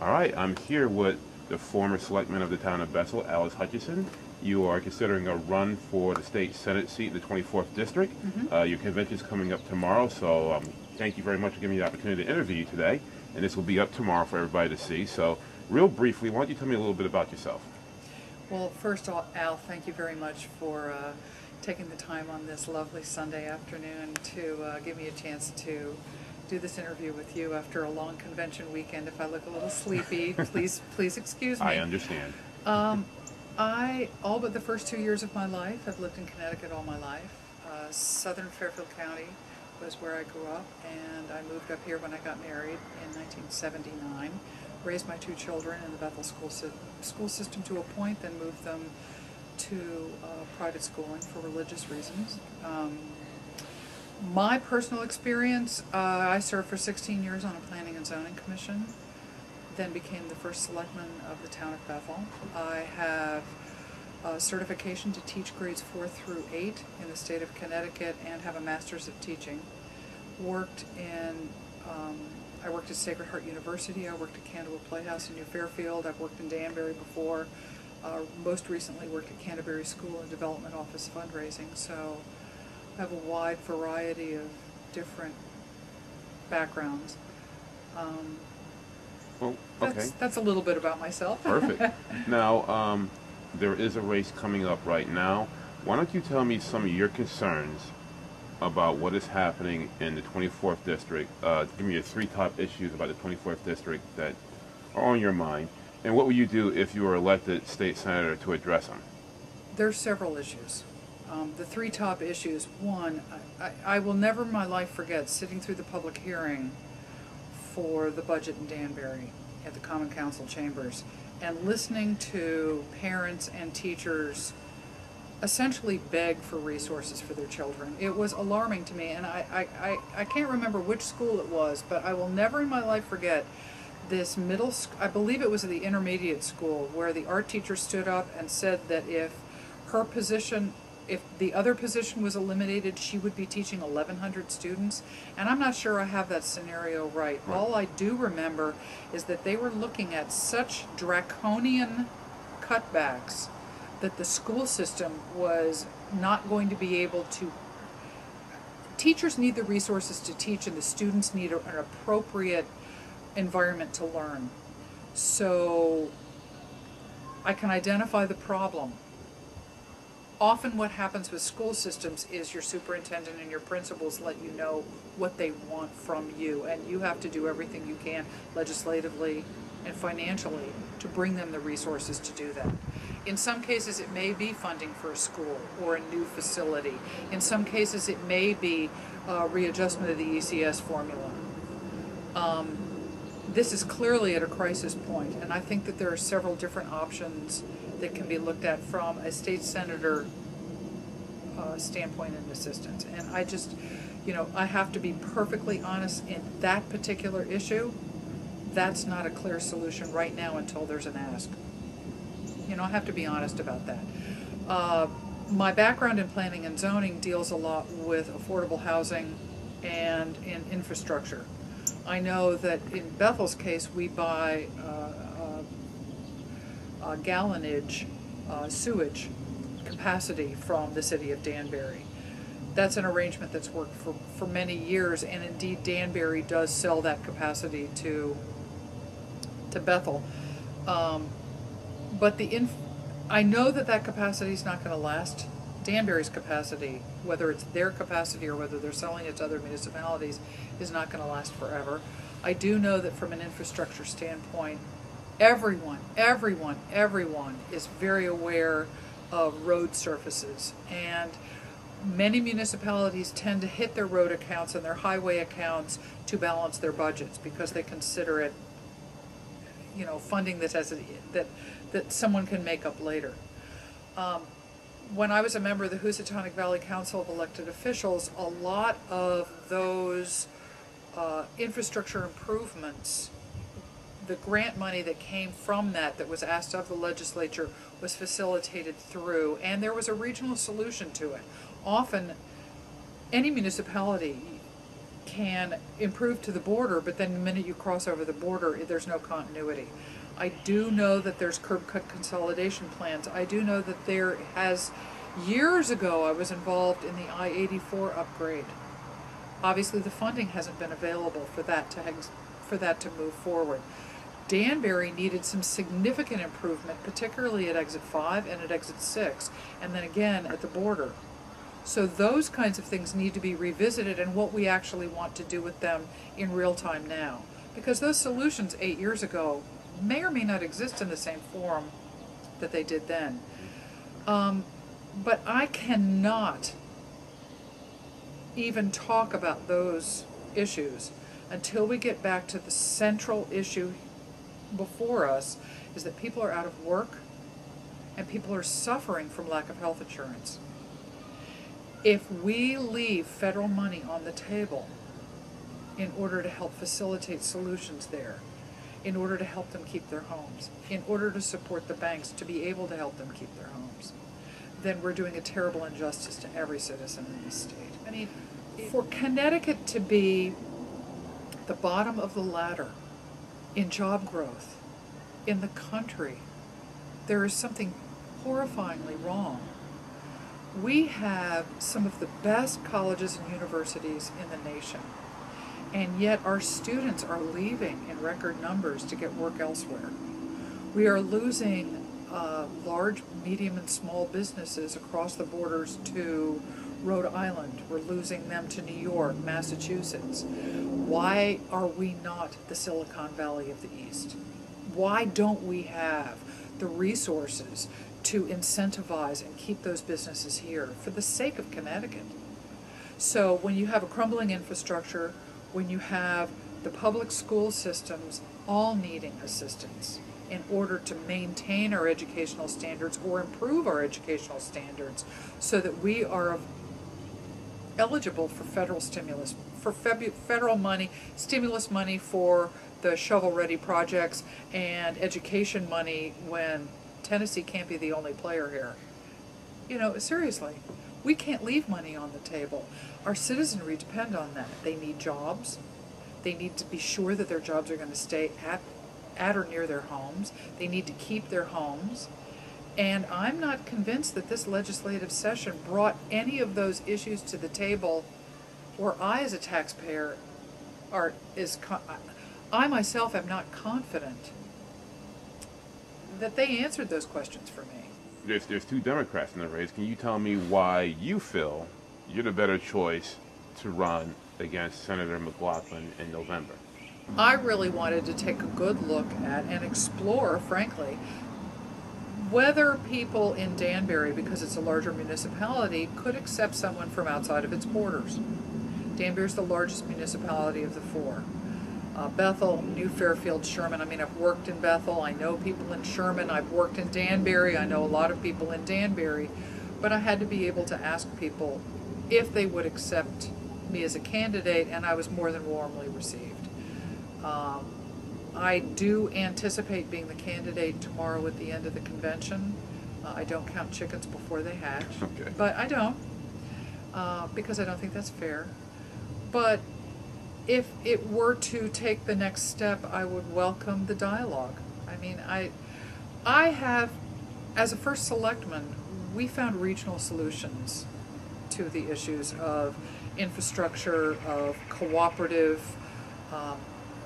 All right, I'm here with the former selectman of the town of Bethel, Alice Hutchinson. You are considering a run for the state senate seat in the 24th district. Your convention is coming up tomorrow, so thank you very much for giving me the opportunity to interview you today. And this will be up tomorrow for everybody to see. So, real briefly, why don't you tell me a little bit about yourself? Well, first of all, Al, thank you very much for taking the time on this lovely Sunday afternoon to give me a chance to do this interview with you after a long convention weekend. If I look a little sleepy, please excuse me. I understand. All but the first 2 years of my life, I've lived in Connecticut all my life. Southern Fairfield County was where I grew up, and I moved up here when I got married in 1979. Raised my 2 children in the Bethel school system to a point, then moved them to private schooling for religious reasons. My personal experience, I served for 16 years on a planning and zoning commission, then became the first selectman of the town of Bethel. I have a certification to teach grades 4 through 8 in the state of Connecticut and have a master's of teaching. I worked at Sacred Heart University, I worked at Canterville Playhouse in New Fairfield, I've worked in Danbury before, most recently worked at Canterbury School and Development Office fundraising, so I have a wide variety of different backgrounds. Well, okay. That's a little bit about myself. Perfect. Now, there is a race coming up right now. Why don't you tell me some of your concerns about what is happening in the 24th district? Give me your 3 top issues about the 24th district that are on your mind, and what would you do if you were elected state senator to address them? There's several issues. The 3 top issues. One, I will never in my life forget sitting through the public hearing for the budget in Danbury at the Common Council chambers and listening to parents and teachers essentially beg for resources for their children. It was alarming to me, and I can't remember which school it was, but I will never in my life forget this I believe it was the intermediate school, where the art teacher stood up and said that if the other position was eliminated, she would be teaching 1,100 students. And I'm not sure I have that scenario right. All I do remember is that they were looking at such draconian cutbacks that the school system was not going to be able to. Teachers need the resources to teach, and the students need an appropriate environment to learn. So I can identify the problem. Often what happens with school systems is your superintendent and your principals let you know what they want from you, and you have to do everything you can legislatively and financially to bring them the resources to do that. In some cases it may be funding for a school or a new facility. In some cases it may be readjustment of the ECS formula. This is clearly at a crisis point, and I think that there are several different options that can be looked at from a state senator standpoint and assistance. And I just, I have to be perfectly honest, in that particular issue, that's not a clear solution right now until there's an ask. I have to be honest about that. My background in planning and zoning deals a lot with affordable housing and in infrastructure. I know that in Bethel's case, we buy gallonage sewage capacity from the city of Danbury. That's an arrangement that's worked for many years, and indeed Danbury does sell that capacity to Bethel. But I know that capacity is not going to last. Danbury's capacity, whether it's their capacity or whether they're selling it to other municipalities, is not going to last forever. I do know that from an infrastructure standpoint, everyone is very aware of road surfaces, and many municipalities tend to hit their road accounts and their highway accounts to balance their budgets because they consider it, funding that someone can make up later. When I was a member of the Housatonic Valley Council of Elected Officials, a lot of those infrastructure improvements, the grant money that came from that was asked of the legislature, was facilitated through, and there was a regional solution to it. Often, any municipality can improve to the border, but then the minute you cross over the border, there's no continuity. I do know that there's curb cut consolidation plans. I do know that there has, years ago, I was involved in the I-84 upgrade. Obviously, the funding hasn't been available for that to move forward. Danbury needed some significant improvement, particularly at exit 5 and at exit 6, and then again at the border. So those kinds of things need to be revisited, and what we actually want to do with them in real time now. Because those solutions 8 years ago may or may not exist in the same form that they did then. But I cannot even talk about those issues until we get back to the central issue before us, is that people are out of work and people are suffering from lack of health insurance. If we leave federal money on the table in order to help facilitate solutions there, in order to help them keep their homes, in order to support the banks to be able to help them keep their homes, then we're doing a terrible injustice to every citizen in this state. I mean, for Connecticut to be the bottom of the ladder in job growth in the country, there is something horrifyingly wrong. We have some of the best colleges and universities in the nation, and yet our students are leaving in record numbers to get work elsewhere. We are losing large, medium, and small businesses across the borders to Rhode Island. We're losing them to New York, Massachusetts. Why are we not the Silicon Valley of the East? Why don't we have the resources to incentivize and keep those businesses here for the sake of Connecticut? So when you have a crumbling infrastructure, when you have the public school systems all needing assistance in order to maintain our educational standards or improve our educational standards so that we are eligible for federal stimulus, for federal money, stimulus money for the shovel-ready projects, and education money when Tennessee can't be the only player here. You know, seriously, we can't leave money on the table. Our citizenry depend on that. They need jobs. They need to be sure that their jobs are going to stay at or near their homes. They need to keep their homes. And I'm not convinced that this legislative session brought any of those issues to the table, or I as a taxpayer I myself am not confident that they answered those questions for me. There's two Democrats in the race. Can you tell me why you feel you're the better choice to run against Senator McLaughlin in November? I really wanted to take a good look at and explore, frankly, whether people in Danbury, because it's a larger municipality, could accept someone from outside of its borders. Danbury is the largest municipality of the four. Bethel, New Fairfield, Sherman. I mean, I've worked in Bethel. I know people in Sherman. I've worked in Danbury. I know a lot of people in Danbury. But I had to be able to ask people if they would accept me as a candidate, and I was more than warmly received. I do anticipate being the candidate tomorrow at the end of the convention. I don't count chickens before they hatch. Okay. But I don't, because I don't think that's fair. But if it were to take the next step, I would welcome the dialogue. I mean, I have, as a first selectman, we found regional solutions to the issues of infrastructure, of cooperative,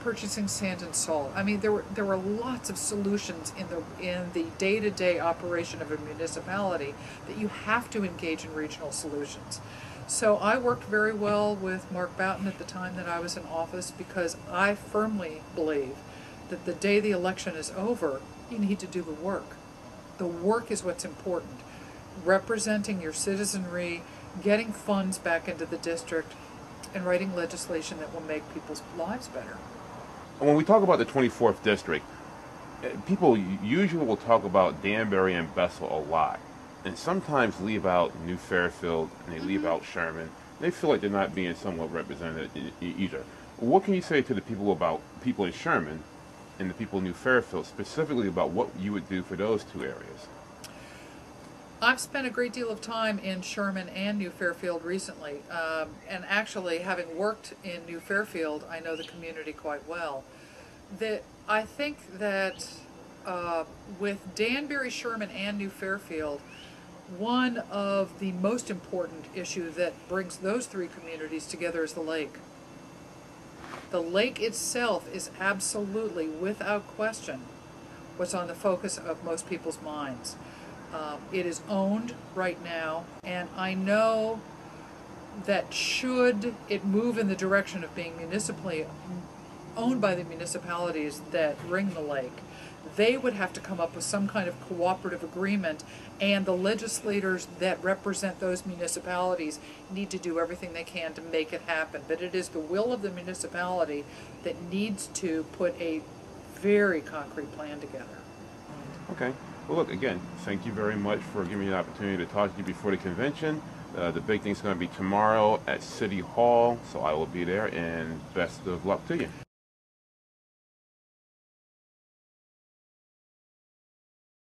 purchasing sand and salt. I mean, there were lots of solutions in the day-to-day operation of a municipality that you have to engage in regional solutions. So I worked very well with Mark Boughton at the time that I was in office, because I firmly believe that the day the election is over, you need to do the work. The work is what's important. Representing your citizenry, getting funds back into the district, and writing legislation that will make people's lives better. When we talk about the 24th district, people usually will talk about Danbury and Bethel a lot, and sometimes leave out New Fairfield and they leave out Sherman. They feel like they're not being somewhat represented either. What can you say to the people in Sherman and the people in New Fairfield, specifically about what you would do for those two areas? I've spent a great deal of time in Sherman and New Fairfield recently, and actually, having worked in New Fairfield, I know the community quite well. I think that with Danbury, Sherman, and New Fairfield, one of the most important issues that brings those three communities together is the lake. The lake itself is absolutely, without question, what's on the focus of most people's minds. It is owned right now, and I know that should it move in the direction of being municipally owned by the municipalities that ring the lake, they would have to come up with some kind of cooperative agreement, and the legislators that represent those municipalities need to do everything they can to make it happen. But it is the will of the municipality that needs to put a very concrete plan together. Okay. Well, look, again, thank you very much for giving me the opportunity to talk to you before the convention. The big thing's going to be tomorrow at City Hall, so I will be there, and best of luck to you.